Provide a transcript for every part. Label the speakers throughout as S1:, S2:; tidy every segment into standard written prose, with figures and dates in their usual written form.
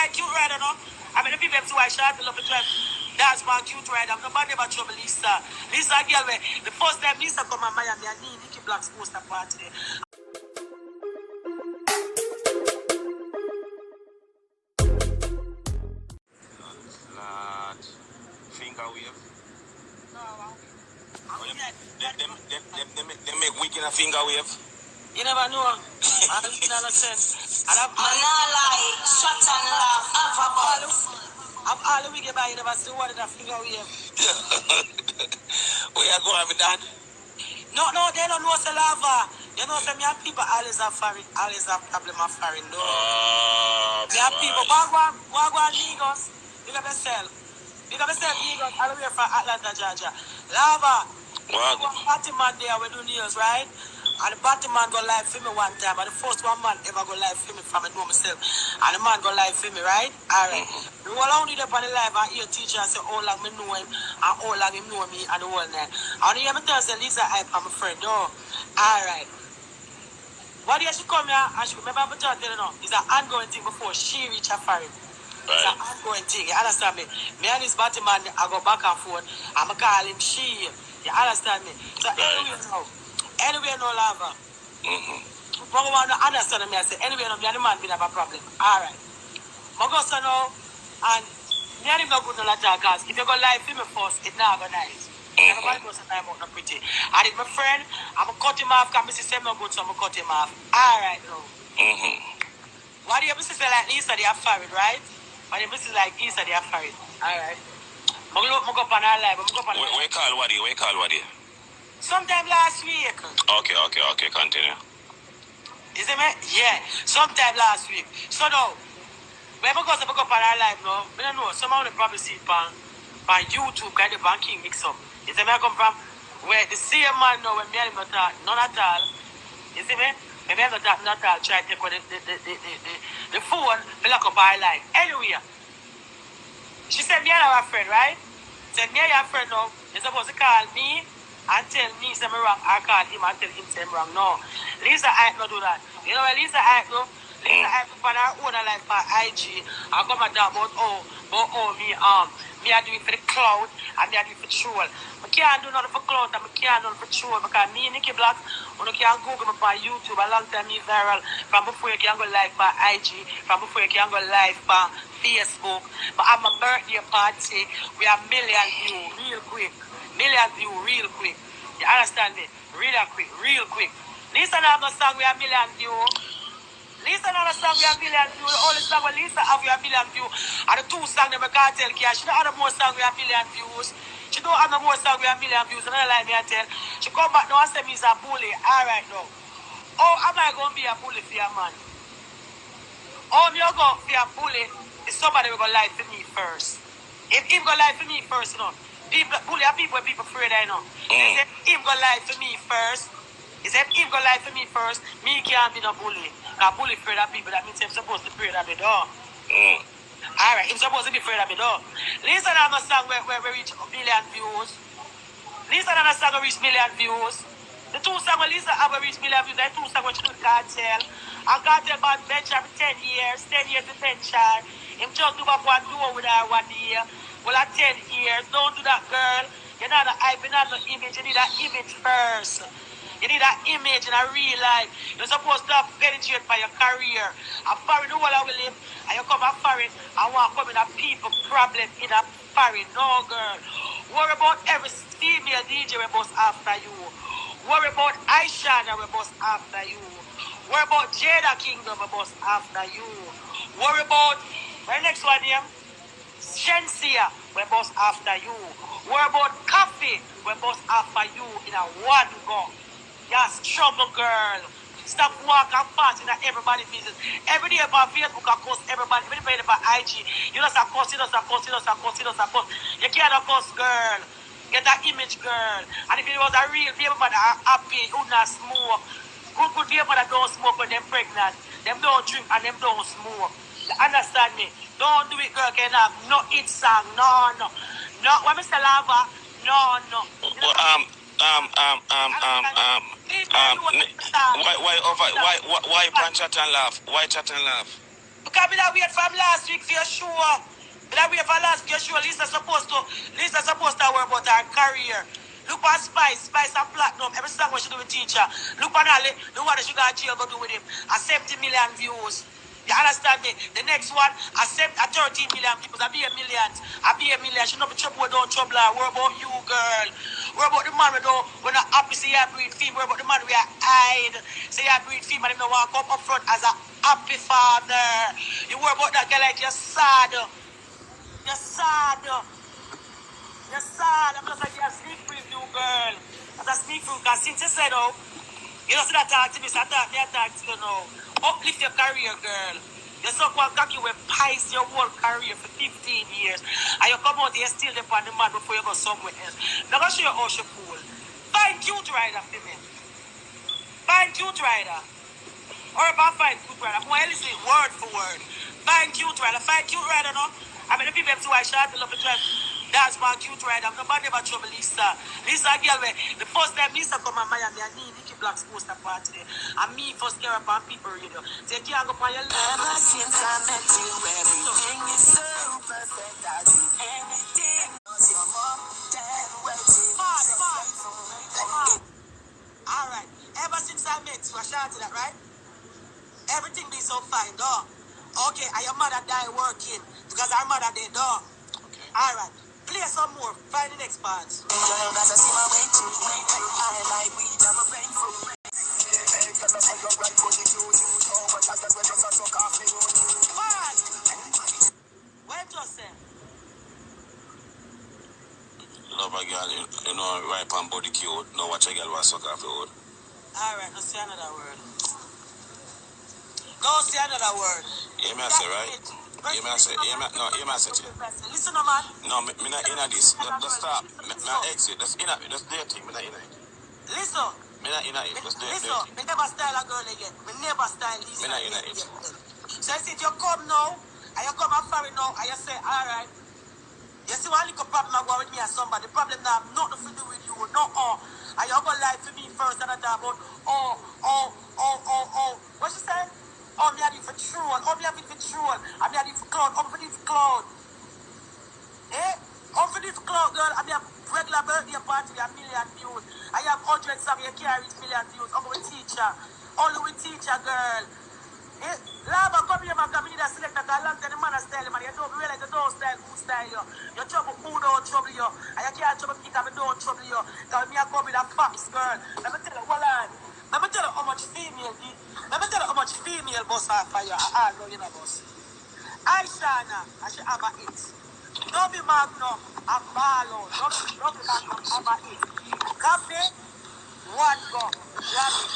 S1: like cute rider, no? I mean, the people who I shot, love to drive. That's my cute rider. I'm nobody about trouble Lisa. Lisa girl, the first time Lisa come to Miami, I need Nikki Black's poster party.
S2: Finger wave.
S1: No,
S2: They make weak in a finger wave.
S1: you never know. I don't know sense. And I'm
S3: like shut and laugh.
S1: I'm all the week about you never see what in a finger wave.
S2: Where you going with that?
S1: No, they don't know what's a lava. You know, some young people always have foreign, always have problem of foreign though. Young people, Wagwan Lagos, big up yourself. Big up yourself, Lagos, all the way from Atlanta, Georgia. Lava. Batman there, we do news, right? And the Batman go live for me one time. And the first one man ever go live for me from I know myself. And the man go live for me, right? Alright. We all only up on the live and hear teacher and say how long me know him and how long him know me and the whole night. And you hear me tell say Lisa hype I'm a friend, oh. Alright. What day she come here and she remember me tell you now, it's an ongoing thing before she reach her foreign. Right. It's an ongoing thing, you understand me? Me and this Batman I go back and forth. I'm call him she. You understand me? So anyway, no lava. But I want to understand me. I say, anyway, no, me and the man will have a problem. Alright. I go so now, and me and him not good on that because if you go live for me first, it's not go nice. Everybody goes to time out not pretty. And if my friend, I'm going to cut him off because my sister not good, so I'm going to cut him off. Alright, now. What do you sister like Lisa, they have married, right? What do you sister like Lisa, they have married? Alright. I'm going to go up on our live.
S2: We call what do you?
S1: Sometime last week.
S2: Okay, continue.
S1: Is it me? Yeah. Sometime last week. So now, when I go up on our live now, I don't know, someone will probably see it on YouTube, kind of banking mix up. Is it me I come from? Where the same man now, when me and him not talk, none at all. Is it me? When me and him not talk, try to take on the phone, me lock up our live. Anyway, she said me and her friend, right? Said me and your friend now, you're supposed to call me and tell me say me wrong. I call him and tell him say me wrong. No. Lisa I not do that. You know where Lisa I go? Lisa I on her own life for IG. I come and talk about me I do it for the cloud and me I do it for troll. I can't do nothing for cloud and I can't do nothing for troll because me Nikki Black, when you can Google me on YouTube, a long time me viral from before you can go live for IG, from before you can go live for Facebook. But at my birthday party, we have million views real quick. Million views real quick. You understand me? Real quick. Lisa not have no song we have million views. Lisa not a song we have million views. The only song where Lisa have we have million views. And the two songs that I can't tell Kia. She don't have no more song we have million views. She don't have no more song we have million views. Another line me I tell. She come back now and say me is a bully. Alright now. How am I going to be a bully for your man? How am I going to be a bully if somebody will go lie for me first? If him go lie for me first, you know. Bully are people afraid I know. If him go lie for me first, him go lie for me first, me can't be no bully. Because bully afraid of people, that means I'm supposed to pray at the door. Alright, I'm supposed to be afraid of the door. Listen to my song where we reach a billion views. Listen to the song where we reach million views. The two songs where Lisa have reached million views, the two songs where she do Cartel. And Cartel about venture for 10 years detention. Him just do up one door with her 1 year. Well, at 10 years, don't do that, girl. You're not a hype, you're not an image. You need an image first. You need an image in a real life. You're supposed to have penetrate for your career. I'm foreign the whole I will live. And you come a foreign, I want to come in a people problem in a foreign. No, girl. Worry about every female DJ we bust after you. Worry about Aisha we bust after you. Worry about Jada Kingdom we bust after you. Worry about, my next one here, Shensia, we bust after you. Worry about Coffee, we bust after you in a one go. You're struggle, girl. Stop walking fast in everybody's business. Every day about Facebook, I cost everybody. Every day about IG. You know, I cost. You can't cost, girl. Get that image, girl. And if it was a real people that are happy, who not smoke. Good people that don't smoke when they're pregnant. Them don't drink and them don't smoke. You understand me? Don't do it, girl. Can have no it song. No. When Mr. Lava, no. You know,
S2: why chat and laugh? Why chat and laugh?
S1: Because me that wait from last week for your show. Me that wait for last week for your show. Lisa supposed to worry about her career. Look at Spice and Platinum. Every song what she do with teacher. Look at Ali. Look what she got jail go do with him. A 70 million views. You understand me? The next one, a 13 million people. I be a million. She not be trouble without trouble. What about you, girl? What about the man we don't, we're not happy say you breed female? What about the man we are hide? Say you breed female and him don't want to come up front as a happy father. You worry about that girl like you're sad. You're sad. You're sad. I'm just like you're sneak preview, girl. As a sneak preview, because since you said, oh, you don't see that talk to me, so I talk to you now. Uplift your career, girl. You so called cocky will pies your whole career for 15 years. And you come out here still upon the man before you go somewhere else. Now go show you how she cool. Find cute rider for me. Find cute rider. Or about find cute rider. I'm going to listen word for word. Find cute rider. Find cute rider now. I mean the people have to watch shot, they love to drive. That's my cute rider. I'm nobody never trouble Lisa. Lisa girl, the first time Lisa come to Miami, I need Nicky Black's poster party. And me first care about people radio. So you can't go on your life.
S3: Ever since I met you, everything is so perfect. I do anything. You're more than waiting.
S1: Alright. Ever since I met you, I shouted that, right? Everything be so fine, dog. Okay, and your mother die working because our mother dead, dog.
S2: Okay.
S1: Alright. Play some more. Find the next part.
S3: As I see my way through, I like weed, I'm a rainful.
S1: What you say?
S2: Love a girl, you know, ripe and body cute. Now watch a girl want suck off the wood.
S1: Alright, let's say another word. Go say another word.
S2: Yeah, me I say, right? Yeah, me I say, yeah, me I say to you.
S1: Listen, no man.
S2: No, me not in this. Just stop. Me exit. Just in it. Just do your thing. Me not in it.
S1: Listen.
S2: Me not in it. Just do your
S1: Listen,
S2: thing.
S1: me never style a girl again. Me never style Lisa.
S2: Me not in it.
S1: So I said, you come now, and you come and marry now, and you say, alright. You see one little problem I go with me and somebody. The problem now have nothing to do with you, no. And you're going to lie to me first and I talk about, what she say? Oh, me had it for troll. Oh, me have it for troll. And me had it for cloud. Oh, for this cloud. Eh? Oh, for this cloud, girl. And me have regular birthday party with a million views. I have hundreds of you carry million views. I'm with teacher. Only with teacher, girl. Eh? Lava, come here, man. Come in there, select that. I land the man style, man. You don't realize you don't style, who style you. You trouble who don't trouble you. And you can't trouble me, because don't trouble you. Because me, I come with a facts, girl. Let me tell you, hold on. Let me tell you how much female did. Let me tell you how much female boss are for you. I know you know boss. Aishana, and she have a hit. Nobby Magnum, a Barlow. Nobby Magnum, have a hit. Cafe, one go. Rabbit,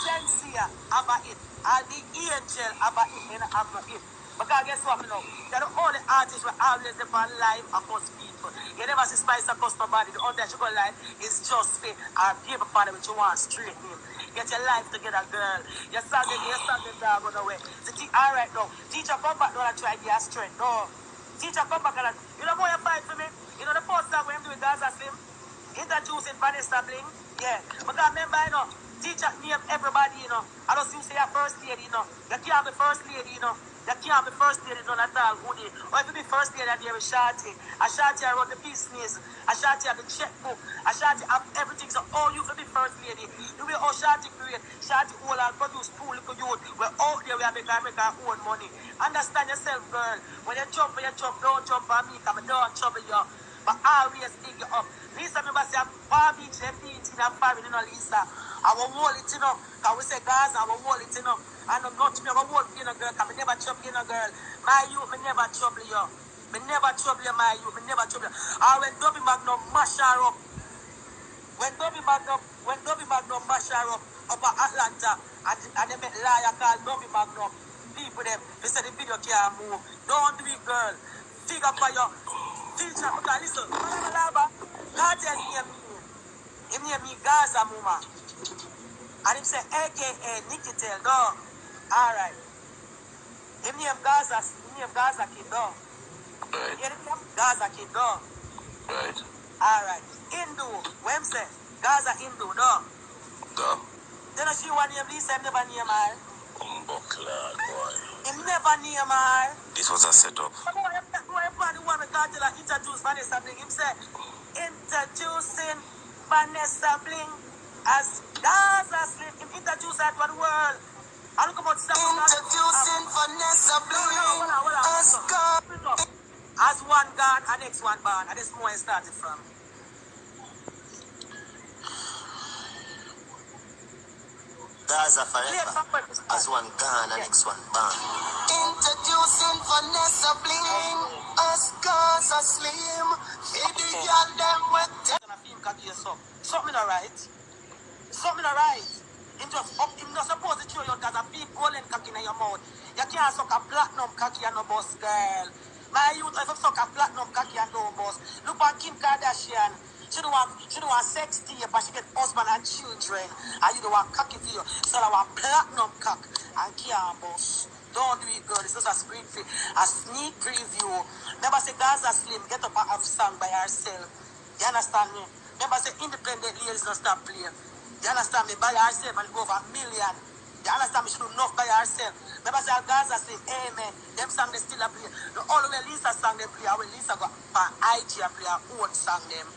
S1: Sensia, have a hit. And the Angel, have a hit. And have a hit. Because guess what, you know? They're the only artists who always depend live across people. You never see Spice across nobody. The only that you go live is just for our people for which you want straight name. Get your life together, girl. Your son dog on the way. So, alright now. Teacher, come back, don't try to be a strength. No. Teacher, come back, and you know how you fight for me? You know the first time when I'm doing Gaza Slim? Introducing Vanessa Bling? Yeah. But I remember, you know, teacher name everybody, you know. I don't see you say your first lady, you know. You can't be first lady, you know. You can't be first lady, none at all, goodie. Or if you be first lady, there is Shorty. A Shorty, I wrote the business. A Shorty, have the checkbook. A Shorty, have everything. So, all you for be first lady. You will all Shorty create. Shorty, all and produce pool, little youth. We're out there, we have make our own money. Understand yourself, girl. When you jump, don't jump on me, because I don't trouble you. But I always big you up. Lisa, remember, say, I'm Palm Beach, FBT, I'm family, you know, Lisa. I will hold it, you know. Because we say, Gaza, I will hold it, you know. And I'm not me, I will hold you, know, girl. Because I never trouble you, know, girl. My youth, me never trouble you. Me never trouble you, my youth. Me never trouble you. And when Dobby Magnum mash her up, when Dobby Magnum mash her up at Atlanta, and they make liar called Dobby Magnum, people them, they say the video can't move. Don't do it, girl. Figure for your teacher, because listen, God tell me Gaza Muma. And him say AKA Nikitel, dog. Alright. Him name Gaza Kid, dog.
S2: Right.
S1: You hear Gaza Kid, dog.
S2: Right.
S1: Alright. Hindu, what him say? Gaza Hindu, dog.
S2: Dog.
S1: Then she want name Lisa, never name her.
S2: Buckler, boy.
S1: Him never name her.
S2: This was a setup.
S1: Everybody want to go to the introduce Vanessa Bling. Him say, introducing Vanessa Bling as Gaza Slim. Him introduce her to the world. I look about
S3: Introducing Vanessa Bling as God.
S1: As one God and next one born. And this more I started from.
S3: Gaza forever. As one gone and next one born. Introducing Vanessa Bling as Gaza Slim. Baby girl them with
S1: something alright. Something alright. Him not supposed to show you that a big golden cocky in your mouth. You can't suck a platinum cocky and no boss, girl. My youth, if you suck a platinum cocky and no boss, look at Kim Kardashian. She don't want sex to you, but she get husband and children. And you don't want cocky to you. So I want platinum cock and can't boss. Don't do it, girl. This is a sneak preview. Remember say Gaza Slim get up and have song by herself. You understand me? Remember say independent ladies don't stop playing. You understand me? By herself and go over $1 million. You understand me? She do enough by herself. Remember say Gaza say amen. Them song they still a play. The all the way Lisa song they play. When Lisa go on IG and play her own song them.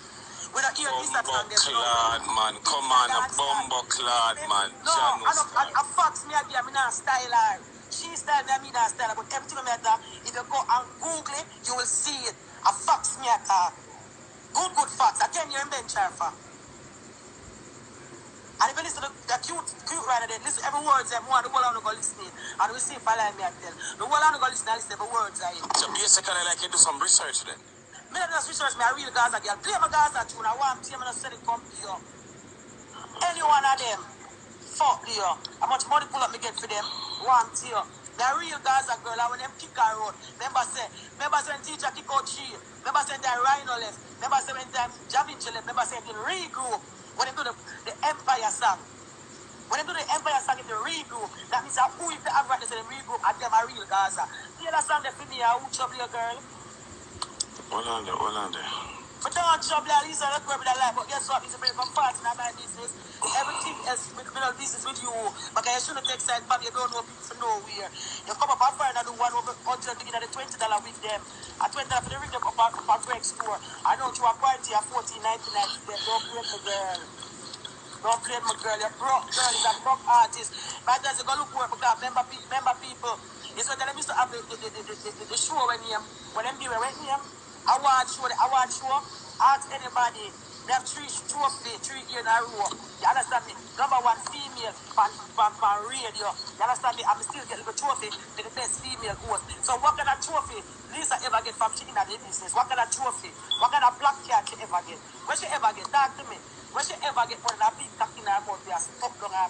S1: We don't hear Lisa song them.
S2: Clad, man. Come on, a bumbo clad, man.
S1: No, I fox me again. I'm not style her. She style me, I'm not style her. But everything matter. If you go and Google it, you will see it. A fox me at her. Good fox. I 10 year bench her for. And if you listen to the cute right there, listen every word them one, the whole I'm going to listen. And we see if I like me at them. The whole I'm going to listen every words I hear.
S2: So basically like you do some research then?
S1: Me not just research, me a real Gaza girl. Play my Gaza tune, I want to play, me not send it come to you. Any one of them, fuck you. How much money pull up me get for them? Want to you. Me a real Gaza girl, and when them kick her out, remember say when teacher kick out she, remember say that Rhino left, remember say when time Javinci left, remember say they regroup. When they do the Empire song. When they do the Empire song, if they regroup, that means that who if they have right to say they regroup and them a real Gaza. You understand the for me, who trouble your girl?
S2: Hold on there.
S1: But don't trouble her, Lisa, let's go with that life. But guess what? It's a very from parts in my business. Everything else, middle business with you. Because you shouldn't take side, but you don't know people from nowhere. You come up and find and do one over $100 at the $20 with them. At $20 for the ring them up at Greg store. I know you are quality at $14.99. Don't play my girl. Don't play my girl. You're broke girl. Is a broke artist. But as you go look work, because member people. It's when they used to have the show when them do it, when award show, ask anybody. They have 3 trophies, 3 years in a row. You understand me? Number 1 female on radio. You understand me? I'm still getting the trophy to the best female host. So what kind of trophy Lisa ever get from she in the business? What kind of trophy? What kind of black cat she ever get? When she ever get? Talk to me. When she ever get put in a big cock in her mouth, they are stuck down her